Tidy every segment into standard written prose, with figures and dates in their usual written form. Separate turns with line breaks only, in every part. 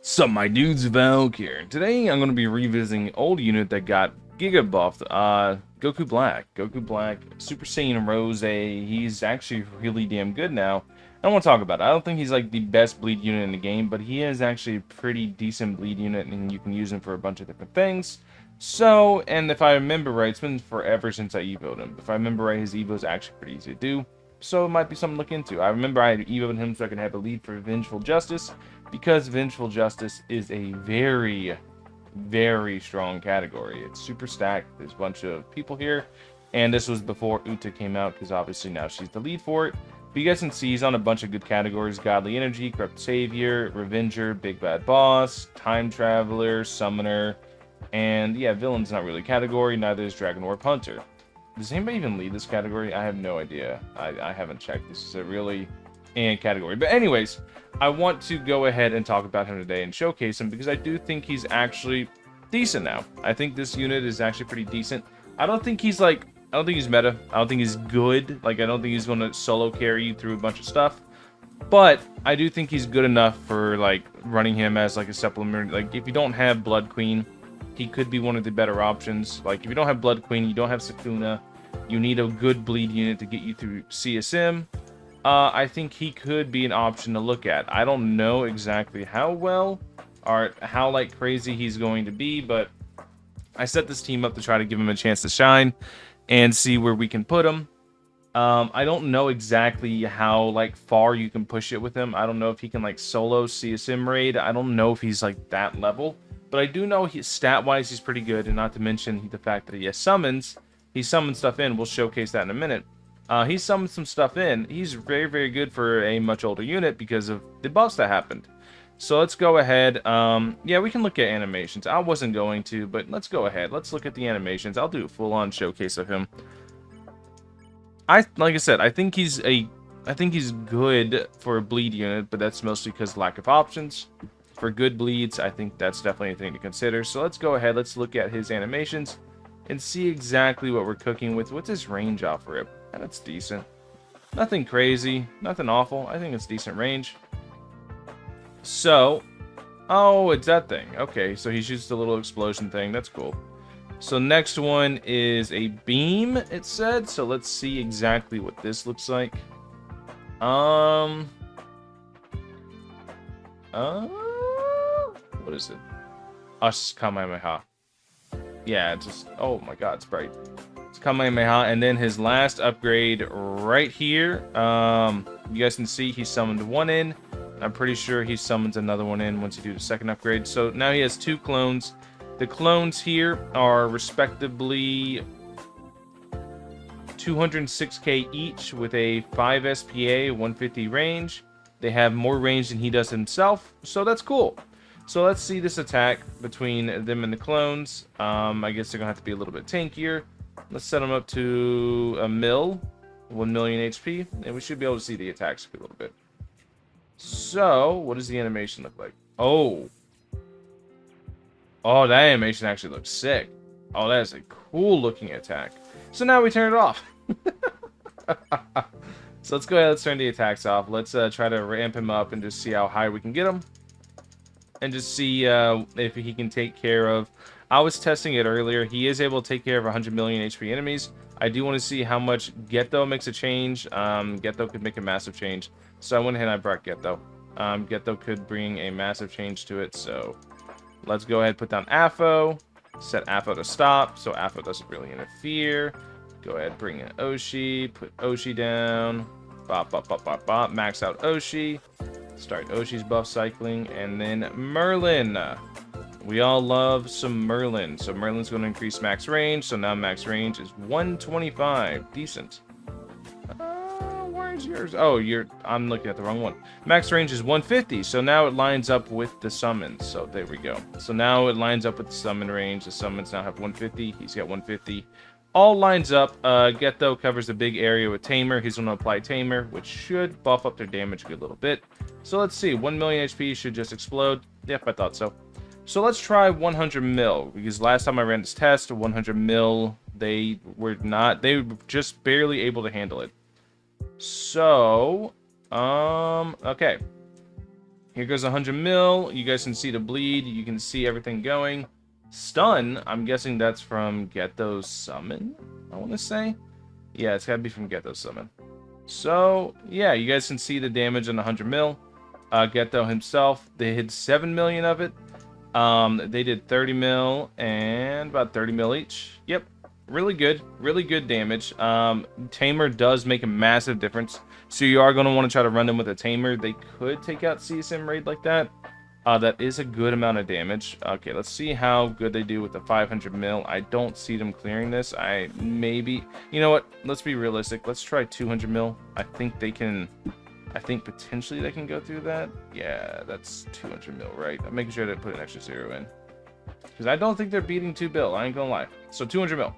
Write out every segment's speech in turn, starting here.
Sup my dudes, Valk here. Today I'm going to be revisiting an old unit that got Giga buffed, Goku Black. Goku Black, Super Saiyan Rose. He's actually really damn good now. I don't want to talk about it. I don't think he's like the best bleed unit in the game, but he is actually a pretty decent bleed unit and you can use him for a bunch of different things. So, and if I remember right, it's been forever since I evoed him. If I remember right, his evo is actually pretty easy to do. So it might be something to look into. I remember I evoed him so I could have a lead for Vengeful Justice, because Vengeful Justice is a very, very strong category. It's super stacked. There's a bunch of people here, and this was before Uta came out, because obviously now she's the lead for it. But you guys can see he's on a bunch of good categories: Godly Energy, Corrupt Savior, Revenger, Big Bad Boss, Time Traveler, Summoner, and yeah, Villain's not really a category, neither is Dragon Warp Hunter. Does anybody even lead this category? I have no idea. I haven't checked. This is a really category. But anyways, I want to go ahead and talk about him today and showcase him because I do think he's actually decent now. I think this unit is actually pretty decent. I don't think he's meta. I don't think he's good. Like, I don't think he's going to solo carry you through a bunch of stuff. But I do think he's good enough for, like, running him as, like, a supplement. Like, if you don't have Blood Queen, he could be one of the better options. Like, if you don't have Blood Queen, you don't have Sukuna, you need a good bleed unit to get you through CSM. I think he could be an option to look at. I don't know exactly how well or how, like, crazy he's going to be, but I set this team up to try to give him a chance to shine and see where we can put him. I don't know exactly how, like, far you can push it with him. I don't know if he can, like, solo CSM raid. I don't know if he's, like, that level. But I do know stat-wise he's pretty good, and not to mention the fact that he has summons. He summoned stuff in. We'll showcase that in a minute. He summoned some stuff in. He's very, very good for a much older unit because of the buffs that happened. So let's go ahead. Yeah, we can look at animations. I wasn't going to, but let's go ahead. Let's look at the animations. I'll do a full-on showcase of him. Like I said, I think he's good for a bleed unit, but that's mostly because lack of options. For good bleeds, I think that's definitely a thing to consider. So let's go ahead. Let's look at his animations and see exactly what we're cooking with. What's his range off rip? And it's decent. Nothing crazy. Nothing awful. I think it's decent range. So, oh, it's that thing. Okay, so he shoots the little explosion thing. That's cool. So next one is a beam, it said. So let's see exactly what this looks like. What is it? Us Kamehameha. Yeah, it's just, oh my god, it's bright. It's Kamehameha, and then his last upgrade right here. You guys can see he summoned one in. I'm pretty sure he summons another one in once you do the second upgrade. So now he has two clones. The clones here are respectively 206k each with a 5 SPA, 150 range. They have more range than he does himself, so that's cool. So let's see this attack between them and the clones. I guess they're gonna have to be a little bit tankier. Let's set them up to a 1 million HP, and we should be able to see the attacks a little bit. So, what does the animation look like? Oh, that animation actually looks sick. Oh, that is a cool looking attack. So now we turn it off. So let's go ahead, let's turn the attacks off. Let's try to ramp him up and just see how high we can get him. And just see if he can take care of... I was testing it earlier. He is able to take care of 100 million HP enemies. I do want to see how much Getho makes a change. Getho could make a massive change. So I went ahead and I brought Getho. Getho could bring a massive change to it. So let's go ahead and put down AFO. Set AFO to stop, so AFO doesn't really interfere. Go ahead, bring in Oshi. Put Oshi down. Bop, bop, bop, bop, bop. Max out Oshi. Start Oshi's buff cycling. And then Merlin. We all love some Merlin. So Merlin's going to increase max range. So now max range is 125. Decent. Where's yours? Oh, I'm looking at the wrong one. Max range is 150. So now it lines up with the summons. So there we go. So now it lines up with the summon range. The summons now have 150. He's got 150. All lines up. Getho covers a big area with Tamer. He's going to apply Tamer, which should buff up their damage a good little bit. So let's see. 1 million HP should just explode. Yep, I thought so. So let's try 100 mil, because last time I ran this test, 100 mil, they were just barely able to handle it. So, okay. Here goes 100 mil. You guys can see the bleed. You can see everything going. Stun, I'm guessing that's from Ghetto's Summon, I want to say. Yeah, it's got to be from Ghetto's Summon. So, yeah, you guys can see the damage on the 100 mil. Ghetto himself, they hit 7 million of it. They did 30 mil and about 30 mil each. Yep, really good damage. Tamer does make a massive difference, so you are going to want to try to run them with a Tamer. They could take out CSM raid like that. That is a good amount of damage. Okay, let's see how good they do with the 500 mil. I don't see them clearing this. You know what? Let's be realistic. Let's try 200 mil. I think potentially they can go through that. Yeah, that's 200 mil, right? I'm making sure to put an extra 0 in, because I don't think they're beating 2 bill. I ain't gonna lie. So 200 mil.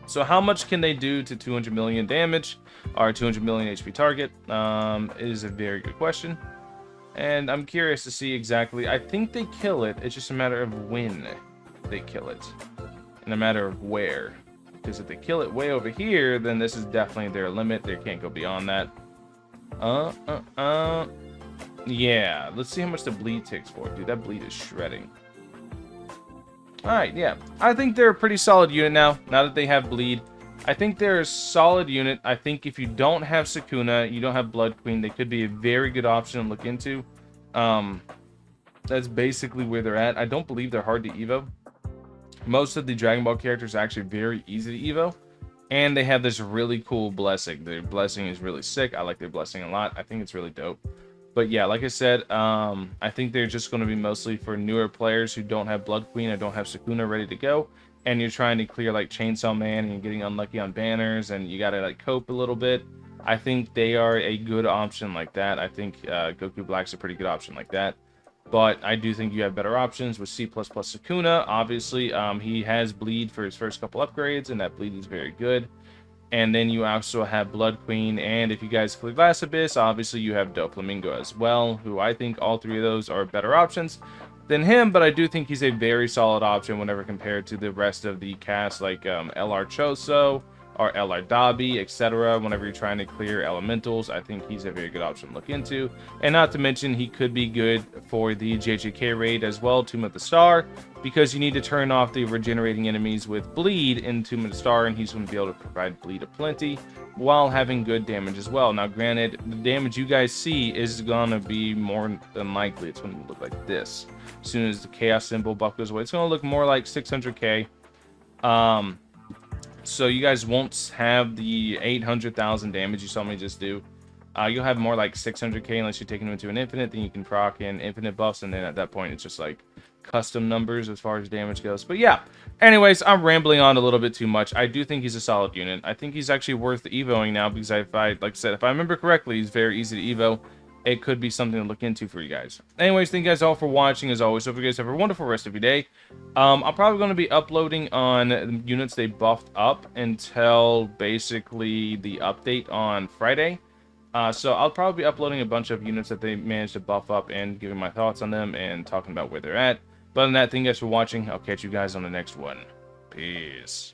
So how much can they do to 200 million damage or 200 million HP target? Is a very good question. And I'm curious to see exactly. I think they kill it. It's just a matter of when they kill it, and a matter of where. Because if they kill it way over here, then this is definitely their limit. They can't go beyond that. Yeah, let's see how much the bleed takes for. Dude, that bleed is shredding. Alright, yeah. I think they're a pretty solid unit now that they have bleed. I think they're a solid unit. I think if you don't have Sukuna, you don't have Blood Queen, they could be a very good option to look into. That's basically where they're at. I don't believe they're hard to Evo. Most of the Dragon Ball characters are actually very easy to Evo. And they have this really cool blessing. Their blessing is really sick. I like their blessing a lot. I think it's really dope. But yeah, like I said, I think they're just going to be mostly for newer players who don't have Blood Queen or don't have Sukuna ready to go. And you're trying to clear like Chainsaw Man and you're getting unlucky on banners and you got to like cope a little bit. I think they are a good option like that. I think Goku Black's a pretty good option like that. But I do think you have better options with C++ Sukuna. Obviously, he has bleed for his first couple upgrades, and that bleed is very good. And then you also have Blood Queen, and if you guys play Glass Abyss, obviously you have Doflamingo as well, who I think all three of those are better options than him, but I do think he's a very solid option whenever compared to the rest of the cast, like LR Choso, or LR Dabi, etc. Whenever you're trying to clear elementals, I think he's a very good option to look into. And not to mention, he could be good for the JJK raid as well, Tomb of the Star, because you need to turn off the regenerating enemies with bleed in Tomb of the Star, and he's going to be able to provide bleed aplenty while having good damage as well. Now, granted, the damage you guys see is going to be more than likely, it's going to look like this. As soon as the chaos symbol buff goes away, it's going to look more like 600k. So you guys won't have the 800,000 damage you saw me just do. You'll have more like 600k unless you're taking them into an infinite. Then you can proc in infinite buffs, and then at that point it's just like custom numbers as far as damage goes. But yeah, anyways, I'm rambling on a little bit too much. I do think he's a solid unit. I think he's actually worth evoing now, because like I said, if I remember correctly, he's very easy to evo. It could be something to look into for you guys. Anyways, thank you guys all for watching. As always, hope you guys have a wonderful rest of your day. I'm probably going to be uploading on units they buffed up until basically the update on Friday. So I'll probably be uploading a bunch of units that they managed to buff up and giving my thoughts on them and talking about where they're at. But other than that, thank you guys for watching. I'll catch you guys on the next one. Peace.